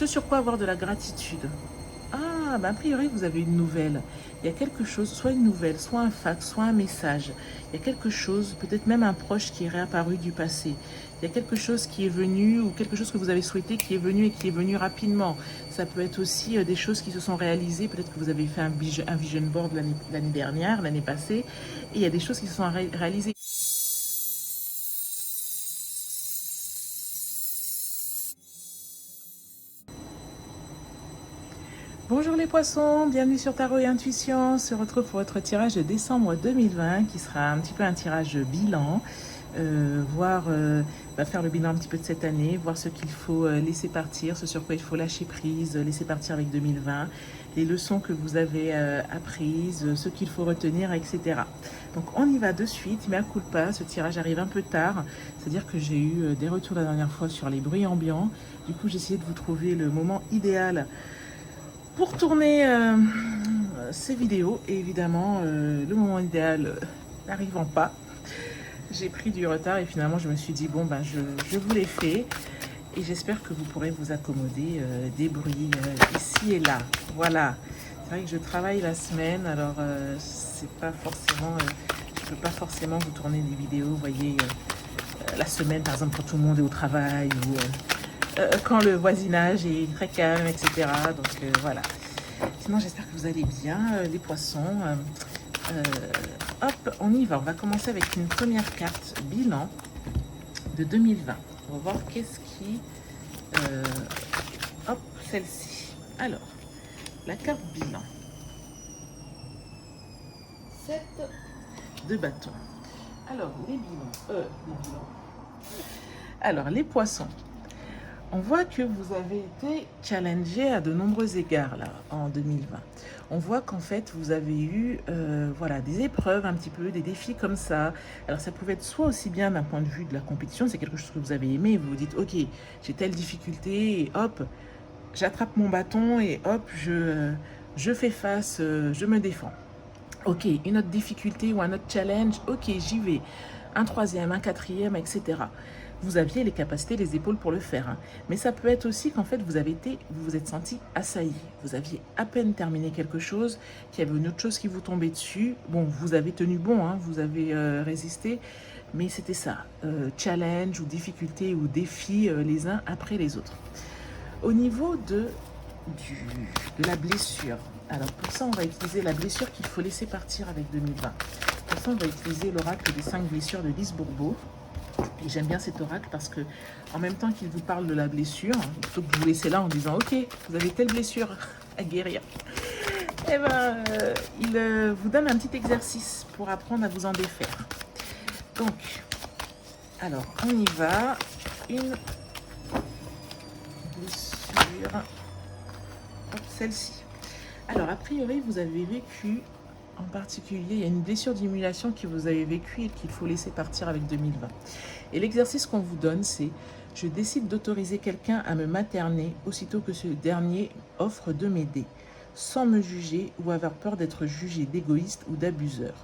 ce sur quoi avoir de la gratitude. Ah, ben a priori, vous avez une nouvelle. Il y a quelque chose, soit une nouvelle, soit un fax, soit un message. Il y a quelque chose, peut-être même un proche qui est réapparu du passé. Il y a quelque chose qui est venu ou quelque chose que vous avez souhaité qui est venu et qui est venu rapidement. Ça peut être aussi des choses qui se sont réalisées. Peut-être que vous avez fait un vision board l'année dernière, l'année passée. Et il y a des choses qui se sont réalisées. Bonjour les poissons, bienvenue sur Tarot et Intuition. On se retrouve pour votre tirage de décembre 2020 qui sera un petit peu un tirage bilan. Faire le bilan un petit peu de cette année, voir ce qu'il faut laisser partir, ce sur quoi il faut lâcher prise, laisser partir avec 2020, les leçons que vous avez apprises, ce qu'il faut retenir, etc. Donc on y va de suite, mais à coup de pas, ce tirage arrive un peu tard, c'est-à-dire que j'ai eu des retours la dernière fois sur les bruits ambiants. Du coup j'ai essayé de vous trouver le moment idéal pour tourner ces vidéos. Et évidemment, le moment idéal n'arrivant pas, j'ai pris du retard et finalement je me suis dit bon ben je vous l'ai fait et j'espère que vous pourrez vous accommoder des bruits ici et là. Voilà, c'est vrai que je travaille la semaine, alors c'est pas forcément je peux pas forcément vous tourner des vidéos, vous voyez, la semaine par exemple quand tout le monde est au travail ou quand le voisinage est très calme, etc. Donc voilà. Sinon, j'espère que vous allez bien, les poissons. Hop, on y va. On va commencer avec une première carte bilan de 2020. On va voir qu'est-ce qui... hop, celle-ci. Alors, la carte bilan. 7 de bâton. Alors, les bilans. Alors, les poissons. On voit que vous avez été challengé à de nombreux égards là en 2020. On voit qu'en fait vous avez eu voilà, des épreuves un petit peu, des défis comme ça. Alors ça pouvait être soit aussi bien d'un point de vue de la compétition, c'est quelque chose que vous avez aimé, vous vous dites ok, j'ai telle difficulté et hop, j'attrape mon bâton et hop, je fais face, je me défends. Ok, une autre difficulté ou un autre challenge, ok, j'y vais. Un troisième, un quatrième, etc. Vous aviez les capacités, les épaules pour le faire. Hein. Mais ça peut être aussi qu'en fait, vous vous êtes senti assailli. Vous aviez à peine terminé quelque chose, qu'il y avait une autre chose qui vous tombait dessus. Bon, vous avez tenu bon, hein, vous avez résisté, mais c'était ça. Challenge ou difficulté ou défi les uns après les autres. Au niveau de la blessure, alors pour ça, on va utiliser la blessure qu'il faut laisser partir avec 2020. Pour ça, on va utiliser l'oracle des 5 blessures de Lise Bourbeau. Et j'aime bien cet oracle parce que, en même temps qu'il vous parle de la blessure, plutôt que de vous laisser là en disant ok, vous avez telle blessure à guérir, et ben, il vous donne un petit exercice pour apprendre à vous en défaire. Donc, alors, on y va. Une blessure. Celle-ci. Alors, a priori, vous avez vécu, en particulier, il y a une blessure d'humiliation que vous avez vécue et qu'il faut laisser partir avec 2020. Et l'exercice qu'on vous donne, c'est « Je décide d'autoriser quelqu'un à me materner aussitôt que ce dernier offre de m'aider, sans me juger ou avoir peur d'être jugé d'égoïste ou d'abuseur.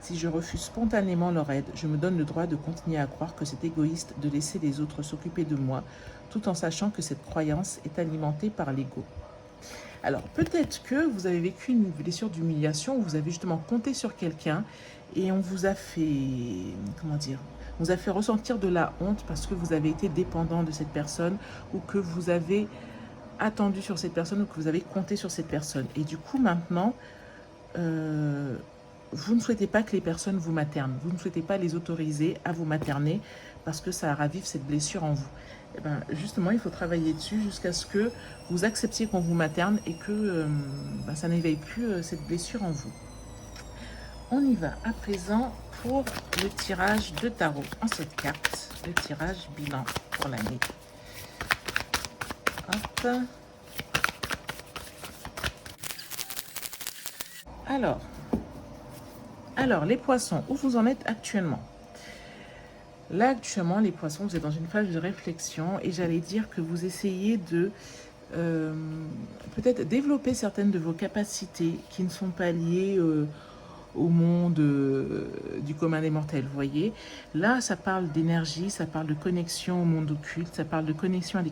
Si je refuse spontanément leur aide, je me donne le droit de continuer à croire que c'est égoïste de laisser les autres s'occuper de moi, tout en sachant que cette croyance est alimentée par l'ego. » Alors, peut-être que vous avez vécu une blessure d'humiliation où vous avez justement compté sur quelqu'un et on vous a fait, comment dire, on vous a fait ressentir de la honte parce que vous avez été dépendant de cette personne ou que vous avez attendu sur cette personne ou que vous avez compté sur cette personne. Et du coup, maintenant, vous ne souhaitez pas que les personnes vous maternent. Vous ne souhaitez pas les autoriser à vous materner parce que ça ravive cette blessure en vous. Et ben, justement, il faut travailler dessus jusqu'à ce que vous acceptiez qu'on vous materne et que ça n'éveille plus cette blessure en vous. On y va à présent pour le tirage de tarot en cette carte, le tirage bilan pour l'année. Hop. Alors, les poissons, où vous en êtes actuellement? Là, actuellement, les poissons, vous êtes dans une phase de réflexion et j'allais dire que vous essayez de peut-être développer certaines de vos capacités qui ne sont pas liées au monde du commun des mortels, vous voyez. Là, ça parle d'énergie, ça parle de connexion au monde occulte, ça parle de connexion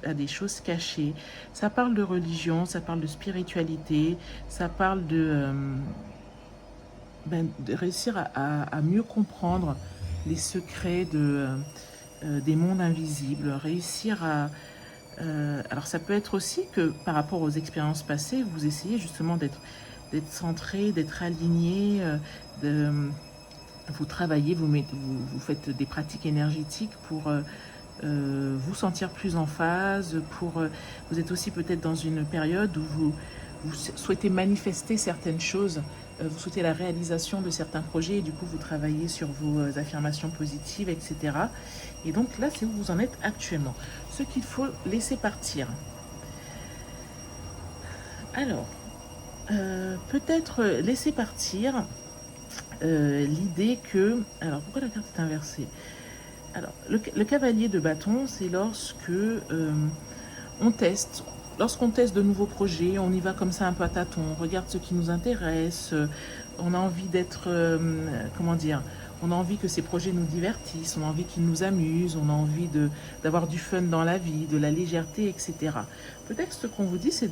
à des choses cachées, ça parle de religion, ça parle de spiritualité, ça parle de réussir à mieux comprendre les secrets des mondes invisibles, réussir à... alors ça peut être aussi que par rapport aux expériences passées, vous essayez justement d'être centré, d'être aligné, vous travaillez, vous faites des pratiques énergétiques pour vous sentir plus en phase, vous êtes aussi peut-être dans une période où vous souhaitez manifester certaines choses, vous souhaitez la réalisation de certains projets et du coup vous travaillez sur vos affirmations positives, etc. Et donc là, c'est où vous en êtes actuellement. Ce qu'il faut laisser partir. Alors, peut-être laisser partir l'idée que... Alors, pourquoi la carte est inversée? Alors, le cavalier de bâton, c'est lorsque on teste. Lorsqu'on teste de nouveaux projets, on y va comme ça un peu à tâtons, on regarde ce qui nous intéresse, on a envie d'être, comment dire, on a envie que ces projets nous divertissent, on a envie qu'ils nous amusent, on a envie d'avoir du fun dans la vie, de la légèreté, etc. Peut-être ce qu'on vous dit, c'est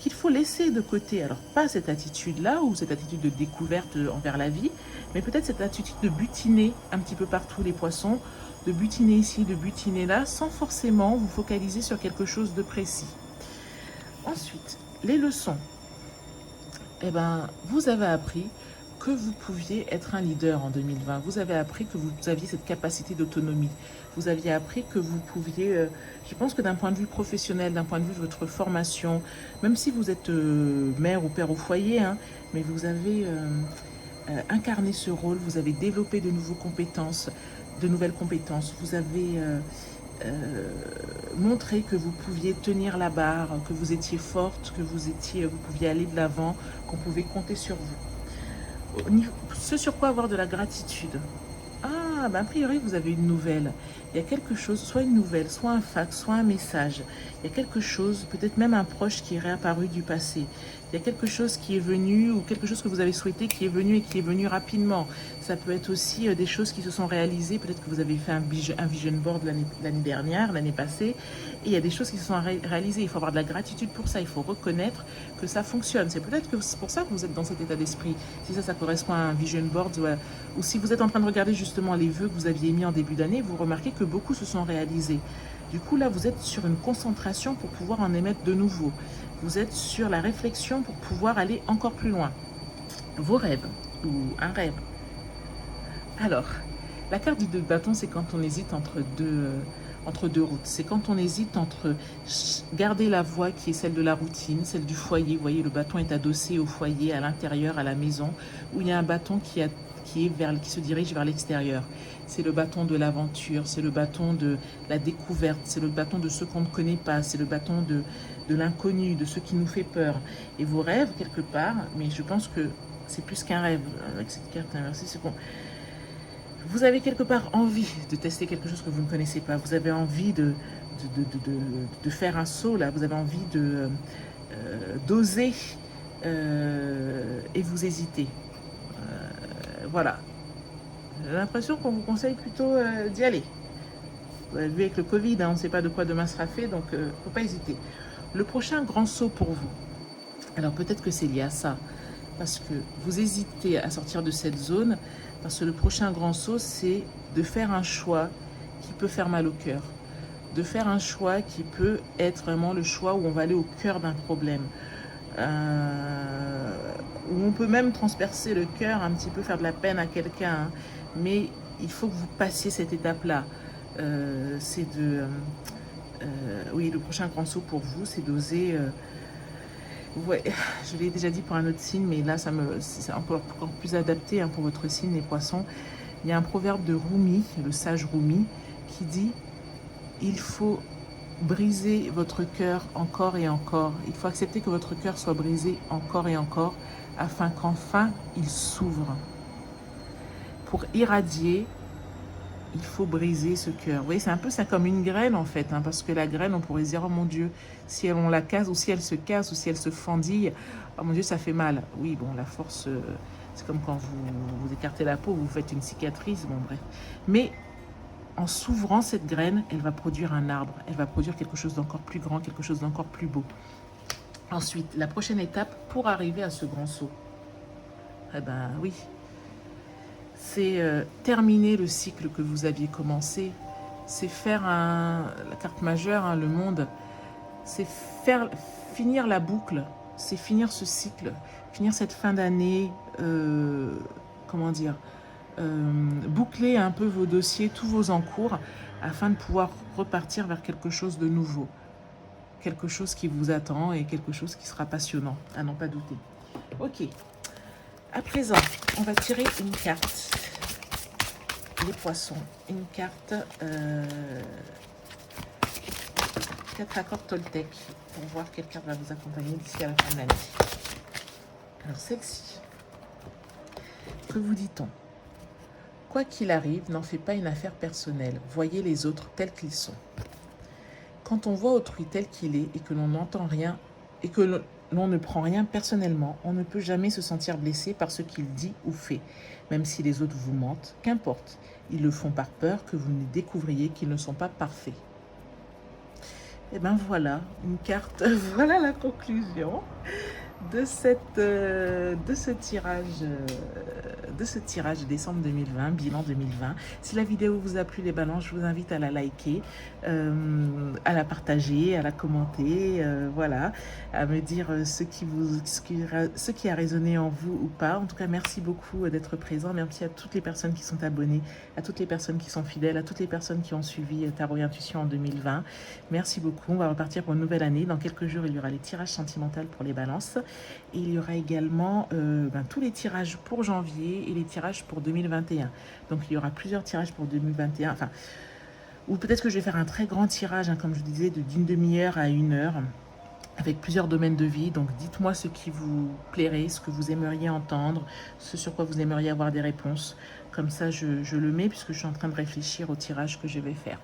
qu'il faut laisser de côté, alors pas cette attitude-là, ou cette attitude de découverte envers la vie, mais peut-être cette attitude de butiner un petit peu partout les poissons, de butiner ici, de butiner là, sans forcément vous focaliser sur quelque chose de précis. Ensuite, les leçons. Eh ben, vous avez appris que vous pouviez être un leader en 2020. Vous avez appris que vous aviez cette capacité d'autonomie. Vous aviez appris que vous pouviez... je pense que d'un point de vue professionnel, d'un point de vue de votre formation, même si vous êtes mère ou père au foyer, hein, mais vous avez incarné ce rôle, vous avez développé de nouvelles compétences, vous avez montré que vous pouviez tenir la barre, que vous étiez forte, que vous pouviez aller de l'avant, qu'on pouvait compter sur vous. Ce sur quoi avoir de la gratitude. Ah, ben a priori, vous avez une nouvelle. Il y a quelque chose, soit une nouvelle, soit un fax, soit un message. Il y a quelque chose, peut-être même un proche qui est réapparu du passé. Il y a quelque chose qui est venu, ou quelque chose que vous avez souhaité qui est venu et qui est venu rapidement. Ça peut être aussi des choses qui se sont réalisées. Peut-être que vous avez fait un vision board l'année dernière, l'année passée. Et il y a des choses qui se sont réalisées. Il faut avoir de la gratitude pour ça. Il faut reconnaître que ça fonctionne. C'est peut-être que c'est pour ça que vous êtes dans cet état d'esprit. Si ça correspond à un vision board, ou si vous êtes en train de regarder justement les vœux que vous aviez mis en début d'année, vous remarquez que beaucoup se sont réalisés. Du coup, là, vous êtes sur une concentration pour pouvoir en émettre de nouveaux. Vous êtes sur la réflexion pour pouvoir aller encore plus loin. Vos rêves, ou un rêve. Alors, la carte du 2 de bâton, c'est quand on hésite entre deux routes. C'est quand on hésite entre garder la voie qui est celle de la routine, celle du foyer. Vous voyez, le bâton est adossé au foyer, à l'intérieur, à la maison, où il y a un bâton qui se dirige vers l'extérieur. C'est le bâton de l'aventure, c'est le bâton de la découverte, c'est le bâton de ce qu'on ne connaît pas, c'est le bâton de l'inconnu, de ce qui nous fait peur. Et vos rêves, quelque part, mais je pense que c'est plus qu'un rêve avec cette carte inversée, c'est qu'on... Vous avez quelque part envie de tester quelque chose que vous ne connaissez pas. Vous avez envie de faire un saut, là. Vous avez envie d'oser et vous hésitez. Voilà. J'ai l'impression qu'on vous conseille plutôt d'y aller. Vous avez vu avec le Covid, hein, on ne sait pas de quoi demain sera fait, donc il ne faut pas hésiter. Le prochain grand saut pour vous. Alors peut-être que c'est lié à ça, parce que vous hésitez à sortir de cette zone, parce que le prochain grand saut, c'est de faire un choix qui peut faire mal au cœur. De faire un choix qui peut être vraiment le choix où on va aller au cœur d'un problème. Où on peut même transpercer le cœur, un petit peu faire de la peine à quelqu'un. Hein. Mais il faut que vous passiez cette étape-là. Oui, le prochain grand saut pour vous, c'est d'oser... ouais, je l'ai déjà dit pour un autre signe, mais là, c'est encore plus adapté hein, pour votre signe, les poissons. Il y a un proverbe de Rumi, le sage Rumi, qui dit « Il faut briser votre cœur encore et encore. Il faut accepter que votre cœur soit brisé encore et encore, afin qu'enfin il s'ouvre. Pour irradier, il faut briser ce cœur. » Vous voyez, c'est un peu ça comme une graine en fait, hein, parce que la graine, on pourrait se dire, oh mon Dieu, si on la casse, ou si elle se casse, ou si elle se fendille, oh mon Dieu, ça fait mal. Oui, bon, la force C'est comme quand vous écartez la peau, vous faites une cicatrice, bon bref. Mais en s'ouvrant cette graine, elle va produire un arbre. Elle va produire quelque chose d'encore plus grand, quelque chose d'encore plus beau. Ensuite, la prochaine étape pour arriver à ce grand saut, eh ben oui, c'est terminer le cycle que vous aviez commencé. C'est faire la carte majeure, hein, le monde, c'est finir la boucle, c'est finir ce cycle, finir cette fin d'année, comment dire, boucler un peu vos dossiers, tous vos encours, afin de pouvoir repartir vers quelque chose de nouveau, quelque chose qui vous attend et quelque chose qui sera passionnant, à n'en pas douter. Ok, à présent, on va tirer une carte, les poissons, une carte 4 accords Toltec, pour voir quelle carte va vous accompagner d'ici à la fin de l'année. Alors celle-ci, que vous dit-on? Quoi qu'il arrive, n'en fais pas une affaire personnelle. Voyez les autres tels qu'ils sont. Quand on voit autrui tel qu'il est et que l'on n'entend rien et que l'on ne prend rien personnellement, on ne peut jamais se sentir blessé par ce qu'il dit ou fait, même si les autres vous mentent. Qu'importe, ils le font par peur que vous ne découvriez qu'ils ne sont pas parfaits. Et bien voilà, une carte, voilà la conclusion de ce tirage décembre 2020, bilan 2020. Si la vidéo vous a plu les balances, je vous invite à la liker, à la partager, à la commenter, voilà, à me dire ce qui a résonné en vous ou pas. En tout cas, merci beaucoup d'être présent. Merci à toutes les personnes qui sont abonnées, à toutes les personnes qui sont fidèles, à toutes les personnes qui ont suivi Tarot et Intuition en 2020. Merci beaucoup. On va repartir pour une nouvelle année. Dans quelques jours, il y aura les tirages sentimentaux pour les balances. Et il y aura également tous les tirages pour janvier et les tirages pour 2021. Donc il y aura plusieurs tirages pour 2021. Enfin, ou peut-être que je vais faire un très grand tirage, hein, comme je disais, d'une demi-heure à 1 heure, avec plusieurs domaines de vie. Donc dites-moi ce qui vous plairait, ce que vous aimeriez entendre, ce sur quoi vous aimeriez avoir des réponses. Comme ça, je le mets puisque je suis en train de réfléchir au tirage que je vais faire.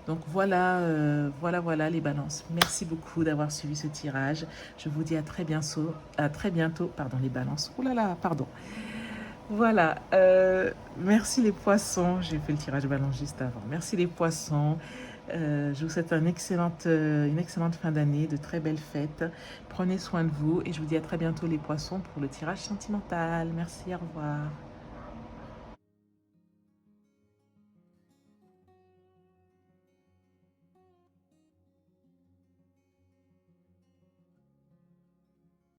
Donc voilà, voilà les balances. Merci beaucoup d'avoir suivi ce tirage. Je vous dis à très bientôt, pardon les balances. Ouh là là, pardon. Voilà, merci les poissons. J'ai fait le tirage balance juste avant. Merci les poissons. Je vous souhaite une excellente fin d'année, de très belles fêtes. Prenez soin de vous et je vous dis à très bientôt les poissons pour le tirage sentimental. Merci, au revoir.